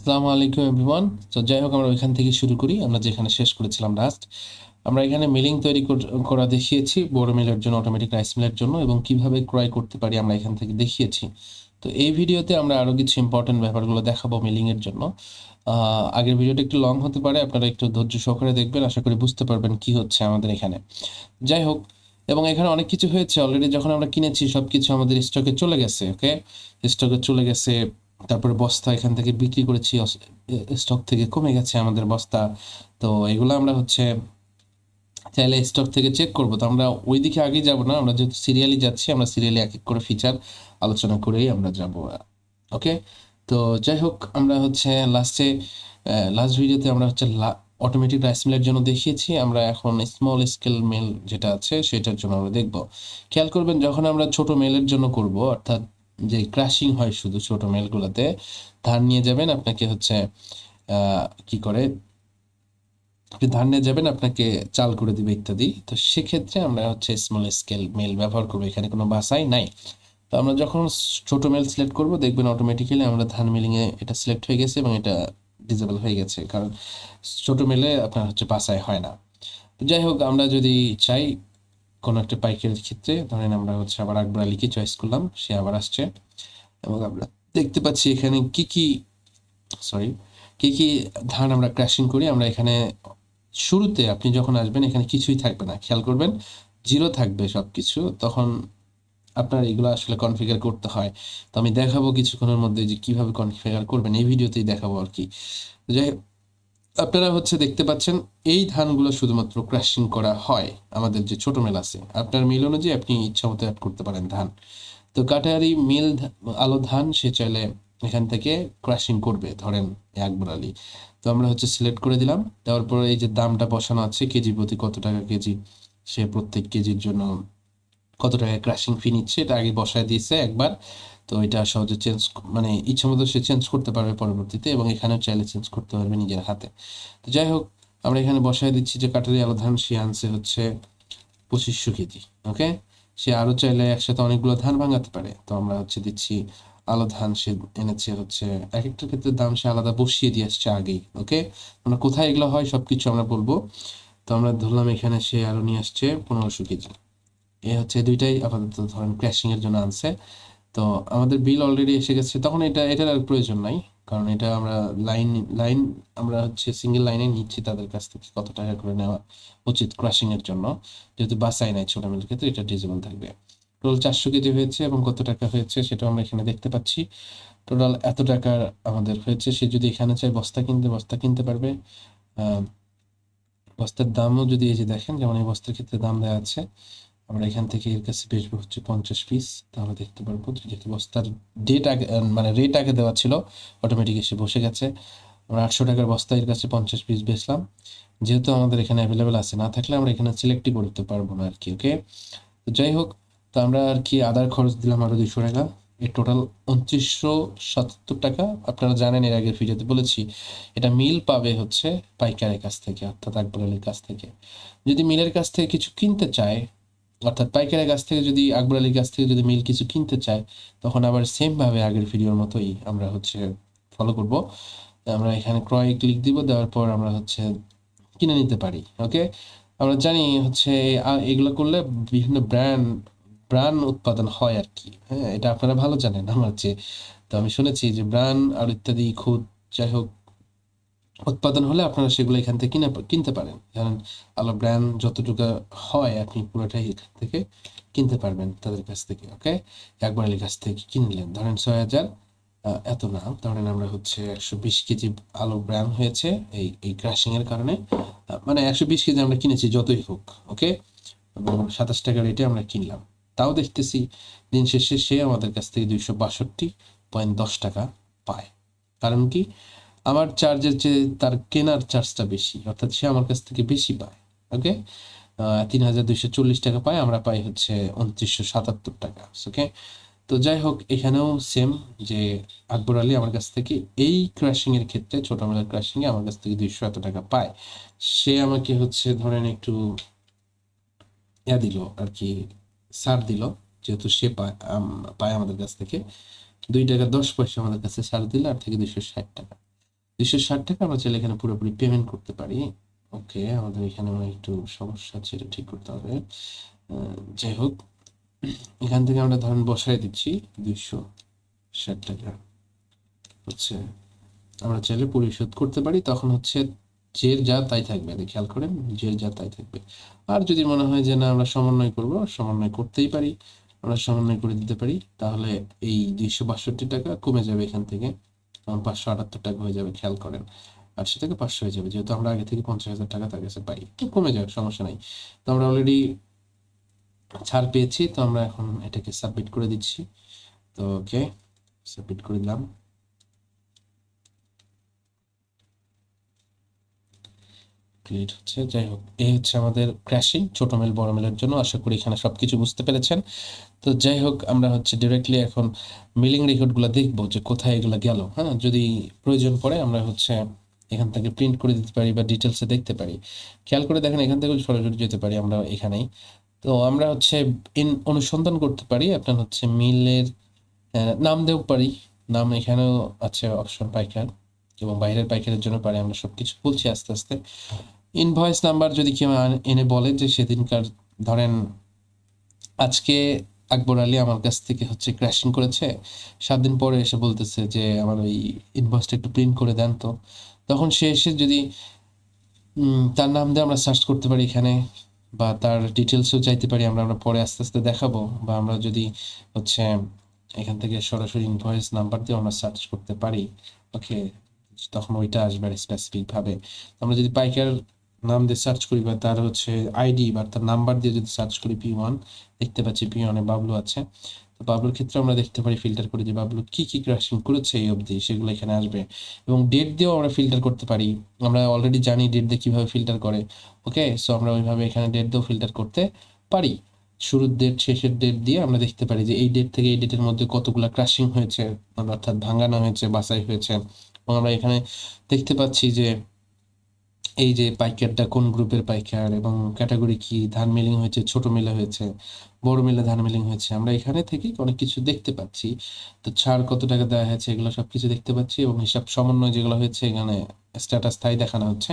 আসসালামু আলাইকুম এভরিওয়ান। তো যাই হোক, আমরা ওইখান থেকে শুরু করি, আমরা যেখানে শেষ করেছিলাম লাস্ট। আমরা এখানে মিলিং তৈরি করা দেখিয়েছি, বড় মিলের জন্য, অটোমেটিক রাইস মিলের জন্য, এবং কিভাবে ক্রয় করতে পারি আমরা এখান থেকে দেখিয়েছি। তো এই ভিডিওতে আমরা আরও কিছু ইম্পর্টেন্ট ব্যাপারগুলো দেখাবো মিলিংয়ের জন্য। আগের ভিডিওটা একটু লং হতে পারে, আপনারা একটু ধৈর্য সহকারে দেখবেন, আশা করি বুঝতে পারবেন কি হচ্ছে আমাদের এখানে। যাই হোক, এবং এখানে অনেক কিছু হয়েছে অলরেডি। যখন আমরা কিনেছি সব কিছু আমাদের স্টকে চলে গেছে। ওকে, স্টকে চলে গেছে। তারপরে বস্তা এখান থেকে বিক্রি করেছি, স্টক থেকে কমে গেছে আমাদের বস্তা। তো এগুলো আমরা চাইলে স্টক থেকে চেক করবো। তো আমরা ওই দিকে আগে যাব না, আমরা যেহেতু সিরিয়ালি যাচ্ছি, আমরা সিরিয়ালি এক এক করে ফিচার আলোচনা করেই আমরা যাব। ওকে, তো যাই হোক, আমরা লাস্ট ভিডিওতে আমরা অটোমেটিক রাইস মিলের জন্য দেখিয়েছি। আমরা এখন স্মল স্কেল মিল যেটা আছে সেটার জন্য আমরা দেখব। খেয়াল করবেন, যখন আমরা ছোট মেলের জন্য করব, অর্থাৎ যে ক্রাশিং হয় শুধু ছোট মেলগুলোতে, ধান নিয়ে যাবেন আপনাকে কি করে, আপনি ধান নিয়ে যাবেন, আপনাকে চাল করে দিবে ইত্যাদি। তো সেক্ষেত্রে আমরা স্মল স্কেল মেল ব্যবহার করবো, এখানে কোনো বাসাই নাই। তো আমরা যখন ছোট মেল সিলেক্ট করব, দেখবেন অটোমেটিক্যালি আমরা ধান মিলিংয়ে এটা সিলেক্ট হয়ে গেছে এবং এটা ডিজেবল হয়ে গেছে, কারণ ছোট মেলে আপনার বাসাই হয় না। তো যাই হোক, আমরা যদি চাই কোনো একটা পাইকারির ক্ষেত্রে, ধরেন আমরা আবার আকবর আলীকে চয়েস করলাম, সে আবার আসছে, এবং আমরা দেখতে পাচ্ছি এখানে কি কি ধান আমরা ক্র্যাশিং করি। আমরা এখানে শুরুতে আপনি যখন আসবেন এখানে কিছুই থাকবে না, খেয়াল করবেন, জিরো থাকবে সব কিছু। তখন আপনার এগুলো আসলে কনফিগার করতে হয়। তো আমি দেখাবো কিছুক্ষণের মধ্যে যে কিভাবে কনফিগার করবেন, এই ভিডিওতেই দেখাবো আর কি। যাই হোক, আপনারা দেখতে পাচ্ছেন এই ধানগুলো শুধুমাত্র ক্রাশিং করা হয়। আমাদের যে ছোট মিল আছে, আপনার মিল অনুযায়ী আপনি ইচ্ছা মতো অ্যাড করতে পারেন ধান। তো কাটারি মিল আলো ধান সে চাইলে এখান থেকে ক্রাশিং করবে, ধরেন আকবর আলী। তো আমরা সিলেক্ট করে দিলাম, দেওয়ার পরে এই যে দামটা বসানো আছে কেজি প্রতি কত টাকা কেজি, সে প্রত্যেক কেজির জন্য কত টাকা ক্রাশিং ফি নিচ্ছে এটা আগে বসায় দিয়েছে একবার। তো এটা সহজে মানে ইচ্ছা মতো সে চেঞ্জ করতে পারবে পরবর্তীতে, এবং এখানেও চাইলে চেঞ্জ করতে পারবে নিজের হাতে। তো যাই হোক, আমরা এখানে বসায় দিচ্ছি যে কাটারি আলো ধান সে আনছে 2500 কেজি। ওকে, সে আরও চাইলে একসাথে অনেকগুলো ধান ভাঙাতে পারে। তো আমরা দিচ্ছি আলো ধান সে এনেছে এক একটার ক্ষেত্রে দাম সে আলাদা বসিয়ে দিয়ে আসছে আগেই। ওকে, আমরা কোথায় এগুলো হয় সব কিছু আমরা বলবো। তো আমরা ধরলাম এখানে সে আরও নিয়ে আসছে 1500 কেজি। এ দুইটাই আপাতত ধরেন ক্র্যাশিং এর জন্য আনছে। তো আমাদের বিল অলরেডি এসে গেছে, তখন এটার আর প্রয়োজন নাই, কারণ এটা আমরা লাইন লাইন আমরা সিঙ্গেল লাইনে নিচ্ছি তাদের কাছ থেকে কত টাকা করে নেওয়া উচিত ক্রাশিং এর জন্য। যেহেতু বাসাই নাই ছোট মিলের ক্ষেত্রে, এটা ডিজেবল থাকবে। টোটাল 400 কেজি হয়েছে, এবং কত টাকা হয়েছে সেটাও আমরা এখানে দেখতে পাচ্ছি। টোটাল এত টাকার আমাদের হয়েছে। সে যদি এখানে চায় বস্তা কিনতে পারবে। বস্তার দামও যদি এই যে দেখেন, যেমন এই বস্তার ক্ষেত্রে দাম দেওয়া আছে, আমরা এখান থেকে এর কাছে বেচবো 50 পিস। তাহলে দেখতে পারবো যেহেতু বস্তার ডেট আগে মানে রেট আগে দেওয়া ছিল, অটোমেটিক এসে বসে গেছে। আমরা 800 টাকার বস্তা এর কাছে 50 পিস বেচলাম। যেহেতু আমাদের এখানে অ্যাভেলেবেল আছে, না থাকলে আমরা এখানে সিলেক্টই করতে পারবো না আর কি। ওকে, তো যাই হোক, তো আমরা আর কি আদার খরচ দিলাম আরো 200 টাকা। এর টোটাল 2977 টাকা। আপনারা জানেন, এর আগের ভিডিওতে বলেছি, এটা মিল পাবে পাইকারের কাছ থেকে, অর্থাৎ আকবর আলীর কাছ থেকে। যদি মিলের কাছ থেকে কিছু কিনতে চায়, অর্থাৎ পাইকারের কাছ থেকে যদি আকবর আলীর কাছ থেকে যদি মিল কিছু কিনতে চায়, তখন আবার সেম ভাবে আগের ভিডিওর মতোই আমরা ফলো করব। আমরা এখানে ক্রয় ক্লিক দিব, দেওয়ার পর আমরা কিনে নিতে পারি। ওকে, আমরা জানি এগুলো করলে বিভিন্ন ব্র্যান্ড উৎপাদন হয় আর কি। হ্যাঁ, এটা আপনারা ভালো জানেন আমার চেয়ে। তো আমি শুনেছি যে ব্র্যান্ড আর ইত্যাদি খুদ, যাই হোক, উৎপাদন হলে আপনারা সেগুলো এখান থেকে কিনতে পারেন। কারণ আলো ব্র্যান্ড যতটুকু হয় আপনি পুরোটাই এখান থেকে কিনতে পারবেন তাদের কাছ থেকে। ওকে, একবার আলীর কাছ থেকে কিনলেন, ধরেন 6000, এত না, ধরেন আমরা 120 কেজি আলো ব্র্যান্ড হয়েছে এই ক্রাশিং এর কারণে। মানে 120 কেজি আমরা কিনেছি যতই হোক। ওকে, এবং 27 টাকা রেটে আমরা কিনলাম। তাও দেখতেছি দিন শেষে সে আমাদের কাছ থেকে 262.10 টাকা পায়। কারণ কি, আমার চার্জের চেয়ে তার কেনার চার্জটা বেশি, অর্থাৎ সে আমার কাছ থেকে বেশি পায়। ওকে, 3240 টাকা পায়, আমরা পাই 2977 টাকা। ওকে, তো যাই হোক, এখানেও সেম, যে আকবর আলী আমার কাছ থেকে এই ক্র্যাশিং এর ক্ষেত্রে, ছোট মেলার ক্র্যাশিং এ আমার কাছ থেকে 200 এত টাকা পায়। সে আমাকে ধরেন একটু দিল আর কি, ছাড় দিল, যেহেতু সে পায় আমাদের কাছ থেকে 2 টাকা 10 পয়সা আমাদের কাছে ছাড় দিল, আর থেকে 260 টাকা। 260 টাকা আমরা চাইলে এখানে পুরোপুরি পেমেন্ট করতে পারি। ওকে, আমাদের এখানে একটু সমস্যা আছে, এটা ঠিক করতে হবে। যাই হোক, এখান থেকে আমরা ধরেন বসায় দিচ্ছি 260 টাকা হচ্ছে, আমরা চাইলে পরিশোধ করতে পারি। তখন হচ্ছে জের যা তাই থাকবে, খেয়াল করেন, জের যা তাই থাকবে। আর যদি মনে হয় যে না আমরা সমন্বয় করব, সমন্বয় করতেই পারি, আমরা সমন্বয় করে দিতে পারি। তাহলে এই 262 টাকা কমে যাবে এখান থেকে, 578 টাকা হয়ে যাবে। খেয়াল করেন, 800 থেকে 500 হয়ে যাবে, যেহেতু আমরা আগে থেকে 50,000 টাকা তার কাছে পাই, তো কমে যাবে, সমস্যা নাই। তো আমরা অলরেডি ছাড় পেয়েছি, তো আমরা এখন এটাকে সাবমিট করে দিচ্ছি। তো ওকে, সাবমিট করে দিলাম। ক্রিয়েট হচ্ছে। যাই হোক, এই হচ্ছে আমাদের ক্র্যাশিং ছোট মেল বড় মেলের জন্য। আশা করি এখানে সবকিছু বুঝতে পেরেছেন। তো যাই হোক, আমরা হচ্ছে ডিরেক্টলি এখন মিলিং রেকর্ডগুলো দেখবো যে কোথায় এগুলো গেল। হ্যাঁ, যদি প্রয়োজন পড়ে আমরা হচ্ছে এখান থেকে প্রিন্ট করে দিতে পারি বা ডিটেলসে দেখতে পারি। খেয়াল করে দেখেন, এখান থেকে সরাসরি যেতে পারি আমরা এখানেই। তো আমরা হচ্ছে অনুসন্ধান করতে পারি, আপনার হচ্ছে মিলের নাম দেও পারি। নাম এখানেও আছে অপশন, পাইকার এবং বাইরের পাইকারের জন্য পারি। আমরা সবকিছু বলছি আস্তে আস্তে। ইনভয়েস নাম্বার যদি কেউ এনে বলে যে সেদিনকার, ধরেন আজকে আকবর আলী আমার কাছ থেকে হচ্ছে ক্র্যাশিং করেছে, 7 দিন পরে এসে বলতেছে যে আমার ওই ইনভয়েসটা একটু প্রিন্ট করে দেন। তো তখন সে এসে যদি তার নাম দিয়ে আমরা সার্চ করতে পারি এখানে, বা তার ডিটেলসও চাইতে পারি আমরা, পরে আস্তে আস্তে দেখাবো। বা আমরা যদি হচ্ছে এখান থেকে সরাসরি ইনভয়েস নাম্বার দিয়ে আমরা সার্চ করতে পারি। ওকে, তখন ওইটা আসবে স্পেসিফিকভাবে। আমরা যদি পাইকার নাম দিয়ে সার্চ করি বা তার হচ্ছে আইডি বা তার নাম্বার দিয়ে যদি সার্চ করি, P1 দেখতে পাচ্ছি P1 এ বাবলু আছে। তো বাবলুর ক্ষেত্রে আমরা দেখতে পারি, ফিল্টার করি যে বাবলু কি কি ক্র্যাশিং করেছে এই অবধি, সেগুলো এখানে আসবে। এবং ডেট দিয়েও আমরা ফিল্টার করতে পারি। আমরা অলরেডি জানি ডেট দিয়ে কীভাবে ফিল্টার করে। ওকে, সো আমরা ওইভাবে এখানে ডেট দিয়েও ফিল্টার করতে পারি। শুরুর ডেট, শেষের ডেট দিয়ে আমরা দেখতে পারি যে এই ডেট থেকে এই ডেটের মধ্যে কতগুলো ক্র্যাশিং হয়েছে, অর্থাৎ ভাঙানো হয়েছে, বাছাই হয়েছে। এবং আমরা এখানে দেখতে পাচ্ছি যে এই যে পাইকারটা কোন গ্রুপের পাইকার এবং ক্যাটাগরি কি, ধান মিলিং হয়েছে, ছোট মিলে হয়েছে, বড় মিলে ধান মিলিং হয়েছে, আমরা এখানে থেকে অনেক কিছু দেখতে পাচ্ছি। তো ছাড় কত টাকা দেওয়া হয়েছে এগুলো সব কিছু দেখতে পাচ্ছি, এবং হিসাব সমন্বয় যেগুলো হয়েছে এখানে স্ট্যাটাস তাই দেখানো হচ্ছে।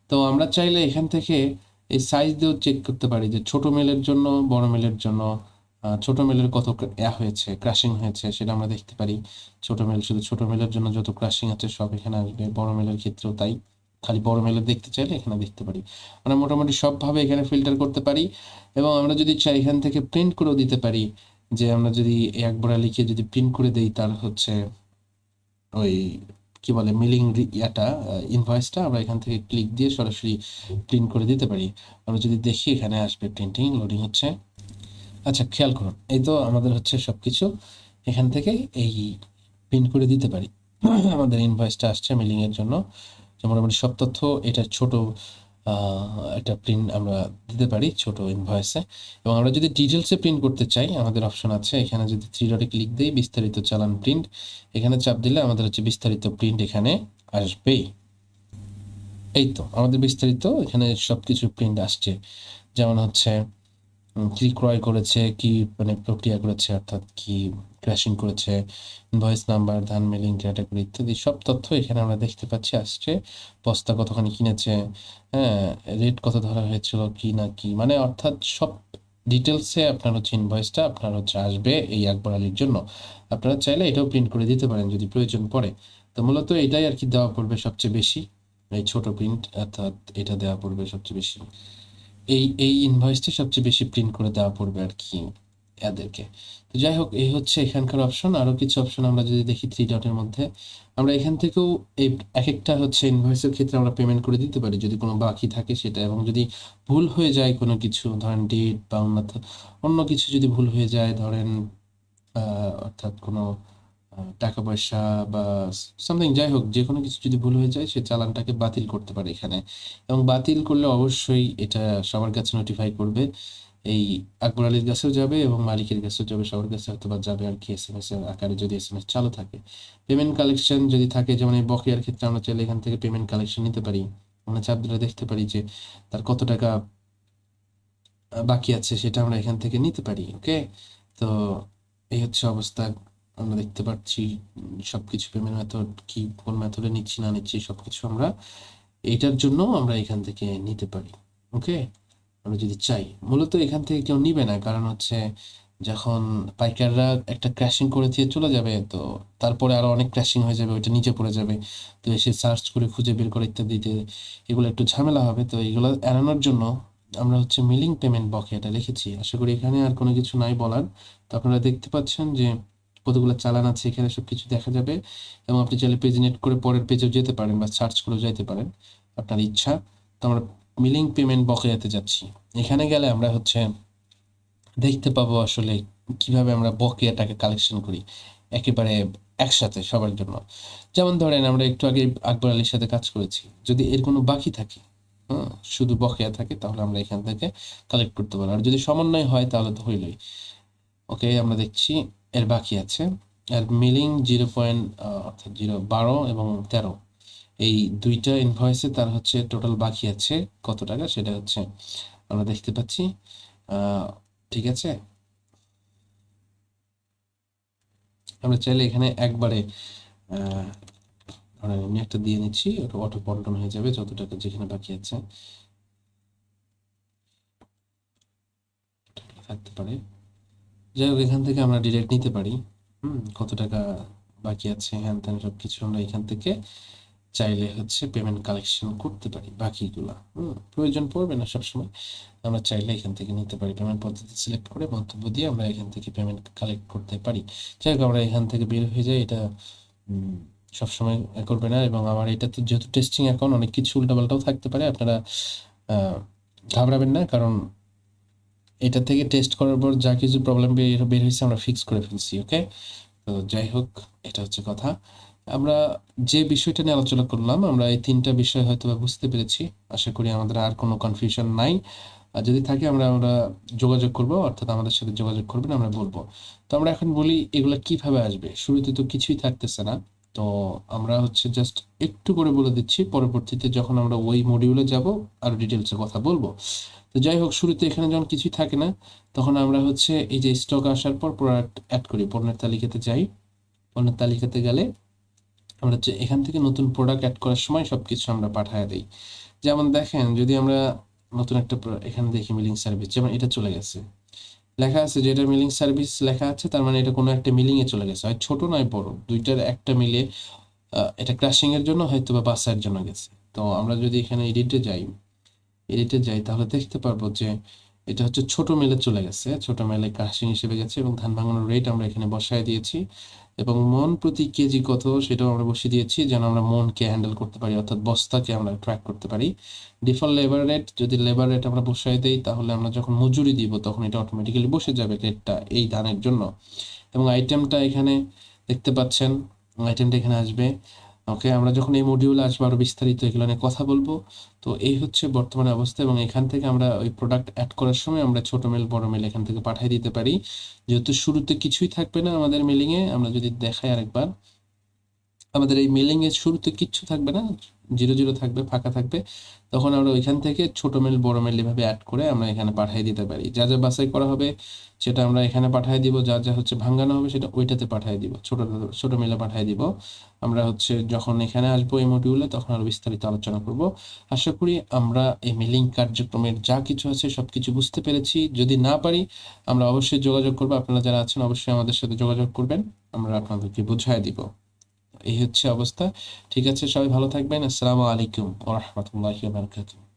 তো আমরা চাইলে এখান থেকে এই সাইজ দিয়েও চেক করতে পারি যে ছোট মিলের জন্য, বড় মিলের জন্য, ছোট মিলের কত হয়েছে, ক্রাশিং হয়েছে, সেটা আমরা দেখতে পারি। ছোট মিল, শুধু ছোট মিলের জন্য যত ক্রাশিং আছে সব এখানে আসবে, বড় মিলের ক্ষেত্রেও তাই। খালি বড় মেলে দেখতে চাইলে এখানে দেখতে পারি। আমরা মোটামুটি সবভাবে এখানে ফিল্টার করতে পারি। এবং আমরা যদি চাই এখান থেকে প্রিন্ট করেও দিতে পারি, যে আমরা যদি একবার লিখে যদি প্রিন্ট করে দেই তার হচ্ছে ওই কি বলে মিলিং ইয়াটা, ইনভয়েসটা আমরা এখান থেকে ক্লিক দিয়ে সরাসরি প্রিন্ট করে দিতে পারি। আমরা যদি দেখি এখানে আসবে, প্রিন্টিং লোডিং হচ্ছে। আচ্ছা, খেয়াল করুন, এই তো আমাদের হচ্ছে সবকিছু এখান থেকে এই প্রিন্ট করে দিতে পারি। আমাদের ইনভয়েসটা আসছে মিলিংয়ের জন্য, যে মোটামুটি সব তথ্য এটা ছোট একটা প্রিন্ট আমরা দিতে পারি ছোট ইনভয়েসে। এবং আমরা যদি ডিটেলসে প্রিন্ট করতে চাই, আমাদের অপশন আছে এখানে, যদি 3 ডটে ক্লিক দিই, বিস্তারিত চালান প্রিন্ট, এখানে চাপ দিলে আমাদের হচ্ছে বিস্তারিত প্রিন্ট এখানে আসবে। এই তো আমাদের বিস্তারিত এখানে সব কিছু প্রিন্ট আসছে, যেমন হচ্ছে কি ক্রয় করেছে, কি মানে প্রক্রিয়া করেছে, অর্থাৎ কি ক্র্যাশিং করেছে, ইনভয়েস নাম্বার, ধান মিলিং ক্যাটাগরি ইত্যাদি সব তথ্য এখানে আমরা দেখতে পাচ্ছি আসছে। বস্তা কতখানি কিনেছে, হ্যাঁ, রেট কত ধরা হয়েছিল, কি না কি, মানে অর্থাৎ সব ডিটেলসে আপনার হচ্ছে ইনভয়েসটা আপনার হচ্ছে আসবে এই আকবর আলীর জন্য। আপনারা চাইলে এটাও প্রিন্ট করে দিতে পারেন যদি প্রয়োজন পড়ে। তো মূলত এটাই আর কি দেওয়া পড়বে সবচেয়ে বেশি, এই ছোট প্রিন্ট, অর্থাৎ এটা দেওয়া পড়বে সবচেয়ে বেশি। এই ইনভয়েসটি সবচেয়ে বেশি প্রিন্ট করে দেওয়া পড়বে আর কি এদেরকে। তো যাই হোক, এই হচ্ছে এখানকার অপশন। আরও কিছু অপশন আমরা যদি দেখি 3 ডটের মধ্যে, আমরা এখান থেকেও এই এক একটা হচ্ছে ইনভয়েসের ক্ষেত্রে আমরা পেমেন্ট করে দিতে পারি যদি কোনো বাকি থাকে সেটা। এবং যদি ভুল হয়ে যায় কোনো কিছু, ধরেন ডেট বা অন্য কিছু যদি ভুল হয়ে যায়, ধরেন অর্থাৎ কোনো টাকা পয়সা বা সামথিং, যাই হোক যে কোনো কিছু যদি ভুল হয়ে যায়, সে চালানটাকে বাতিল করতে পারে এখানে। এবং বাতিল করলে অবশ্যই এটা সবার কাছে নোটিফাই করবে, এই আকবর আলীর কাছেও যাবে এবং মালিকের কাছেও যাবে, সবার কাছে হয়তো বা যাবে আর কি, SMS এর আকারে যদি SMS চালু থাকে। পেমেন্ট কালেকশন যদি থাকে, যেমন এই বকেয়ার ক্ষেত্রে আমরা চাইলে এখান থেকে পেমেন্ট কালেকশন নিতে পারি। আমরা চাপ দিলে দেখতে পারি যে তার কত টাকা বাকি আছে, সেটা আমরা এখান থেকে নিতে পারি। ওকে, তো এই হচ্ছে অবস্থা। আমরা দেখতে পাচ্ছি সবকিছু পেমেন্ট মেথড কি, কোন মেথডে নিচ্ছি না নিচ্ছি সবকিছু আমরা এইটার জন্য আমরা এখান থেকে নিতে পারি। ওকে, আমরা যদি চাই, মূলত এখান থেকে কেউ নিবে না, কারণ হচ্ছে যখন পাইকাররা একটা ক্র্যাশিং করে দিয়ে চলে যাবে, তো তারপরে আরো অনেক ক্র্যাশিং হয়ে যাবে, ওইটা নিচে পড়ে যাবে, তো এসে সার্চ করে খুঁজে বের করে ইত্যাদিতে এগুলো একটু ঝামেলা হবে। তো এগুলো এড়ানোর জন্য আমরা হচ্ছে মিলিং পেমেন্ট বকেয়াটা রেখেছি। আশা করি এখানে আর কোনো কিছু নাই বলার। তো আপনারা দেখতে পাচ্ছেন যে কতগুলো চালান আছে, এখানে সব কিছু দেখা যাবে, এবং আপনি চাইলে পেজ নেট করে পরের পেজেও যেতে পারেন বা সার্চ করেও যেতে পারেন, আপনার ইচ্ছা। তো আমরা মিলিং পেমেন্ট বকেয়াতে যাচ্ছি। এখানে গেলে আমরা হচ্ছে দেখতে পাবো আসলে কিভাবে আমরা বকেয়াটাকে কালেকশন করি একেবারে একসাথে সবার জন্য। যেমন ধরেন আমরা একটু আগে আকবর আলীর সাথে কাজ করেছি, যদি এর কোনো বাকি থাকে, হ্যাঁ, শুধু বকেয়া থাকে, তাহলে আমরা এখান থেকে কালেক্ট করতে পারবো। আর যদি সমন্বয় হয় তাহলে তো হইলই। ওকে, আমরা দেখছি এর বাকি আছে, আর মিলিং 0 অর্থাৎ 12 এবং 13, এই দুইটা ইনভয়েসে তার হচ্ছে টোটাল বাকি আছে কত টাকা, সেটা হচ্ছে আমরা দেখতে পাচ্ছি। ঠিক আছে, আমরা চাইলে এখানে একবারে ধরেন আমি একটা দিয়ে নিচ্ছি, ওটা অটো বন্টন হয়ে যাবে যত টাকা যেখানে বাকি আছে থাকতে পারে। যাই হোক, এখান থেকে আমরা ডিরেক্ট নিতে পারি কত টাকা বাকি আছে, হ্যান ত্যান সব কিছু আমরা এখান থেকে চাইলে হচ্ছে পেমেন্ট কালেকশন করতে পারি বাকিগুলা। প্রয়োজন পড়বে না সবসময়, আমরা চাইলে এখান থেকে নিতে পারি। পেমেন্ট পদ্ধতি সিলেক্ট করে মন্তব্য দিয়ে আমরা এখান থেকে পেমেন্ট কালেক্ট করতে পারি। যাই হোক, আমরা এখান থেকে বের হয়ে যাই, এটা সবসময় করবে না। এবং আমার এটা তো যেহেতু টেস্টিং অ্যাকাউন্ট, অনেক কিছু উল্টাপাল্টাও থাকতে পারে, আপনারা ঘাবড়াবেন না, কারণ এটা থেকে টেস্ট করার পর যা কিছু প্রবলেম বের হয়েছে আমরা ফিক্স করে ফেলছি। ওকে, তো যাই হোক, এটা হচ্ছে কথা। আমরা যে বিষয়টা নিয়ে আলোচনা করলাম, আমরা এই 3টা বিষয় হয়তো বুঝতে পেরেছি। আশা করি আমাদের আর কোনো কনফিউশন নাই। আর যদি থাকে আমরা আমরা যোগাযোগ করব, অর্থাৎ আমাদের সাথে যোগাযোগ করবেন, আমরা বলবো। তো আমরা এখন বলি এগুলো কিভাবে আসবে। শুরুতে তো কিছুই থাকতেছে না, তো আমরা হচ্ছে জাস্ট একটু করে বলে দিচ্ছি, পরবর্তীতে যখন আমরা ওই মডিউলে যাব আর ডিটেলসে কথা বলবো। তো যাই হোক, শুরুতে এখানে যখন কিছুই থাকে না, তখন আমরা হচ্ছে এই যে স্টক আসার পর প্রোডাক্ট অ্যাড করি, পণ্যের তালিকাতে যাই। পণ্যের তালিকাতে গেলে আমরা হচ্ছে এখান থেকে নতুন প্রোডাক্ট অ্যাড করার সময় সবকিছু আমরা পাঠিয়ে দিই। যেমন দেখেন, যদি আমরা নতুন একটা এখানে দেখি মিলিং সার্ভিস, যেমন এটা চলে গেছে, লেখা আছে যে এটা মিলিং সার্ভিস লেখা আছে, তার মানে এটা কোনো একটা মিলিং এ চলে গেছে, হয় ছোট নয় বড়, দুইটার একটা মিলে এটা ক্র্যাশিং এর জন্য হয়তো বা বাসার জন্য গেছে। তো আমরা যদি এখানে এডিটে যাই তাহলে দেখতে পারবো যে এটা হচ্ছে ছোট মেলে চলে গেছে, ছোট মেলে ক্রাশিং হিসেবে গেছে, এবং ধান ভাঙানোর রেট আমরা এখানে বসায় দিয়েছি, এবং মন প্রতি কেজি কত সেটাও আমরা বসিয়ে দিয়েছি, যেন আমরা মনকে হ্যান্ডেল করতে পারি, অর্থাৎ বস্তাকে আমরা ট্র্যাক করতে পারি। ডিফল্ট লেবার রেট, যদি লেবার রেট আমরা বসাই দেই, তাহলে আমরা যখন মজুরি দিব তখন এটা অটোমেটিক্যালি বসে যাবে রেটটা এই ধানের জন্য। এবং আইটেমটা এখানে দেখতে পাচ্ছেন, আইটেমটা এখানে আসবে। ওকে, আমরা যখন এই মডিউলে আসবো আরো বিস্তারিত এগুলো নিয়ে কথা বলবো। তো এই হচ্ছে বর্তমানে অবস্থা, এবং এখান থেকে আমরা ওই প্রোডাক্ট অ্যাড করার সময় আমরা ছোট মেল বড় মেল এখান থেকে পাঠিয়ে দিতে পারি। যেহেতু শুরুতে কিছুই থাকবে না আমাদের মেলিংয়ে, আমরা যদি দেখাই আরেকবার, আমাদের এই মেলিং এর শুরুতে কিচ্ছু থাকবে না, 0 0 থাকবে, ফাঁকা থাকবে। তখন আমরা ওইখান থেকে ছোট মেল বড় মেল এভাবে অ্যাড করে আমরা এখানে পাঠিয়ে দিতে পারি। যা যা বাছাই করা হবে সেটা আমরা এখানে পাঠিয়ে দিব, যা যা হচ্ছে ভাঙানো হবে সেটা ওইটাতে পাঠিয়ে দিব, ছোট ছোট মেলে পাঠিয়ে দিব। আমরা হচ্ছে যখন এখানে আসবো এই মডিউলে, তখন আরো বিস্তারিত আলোচনা করব। আশা করি আমরা এই মেলিং কার্যক্রমের যা কিছু আছে সবকিছু বুঝতে পেরেছি। যদি না পারি, আমরা অবশ্যই যোগাযোগ করবো, আপনারা যারা আছেন অবশ্যই আমাদের সাথে যোগাযোগ করবেন, আমরা আপনাদেরকে বুঝাই দিব। এই হচ্ছে অবস্থা। ঠিক আছে, সবাই ভালো থাকবেন। আসসালামু আলাইকুম ওয়া রাহমাতুল্লাহি ওয়া বারাকাতুহু।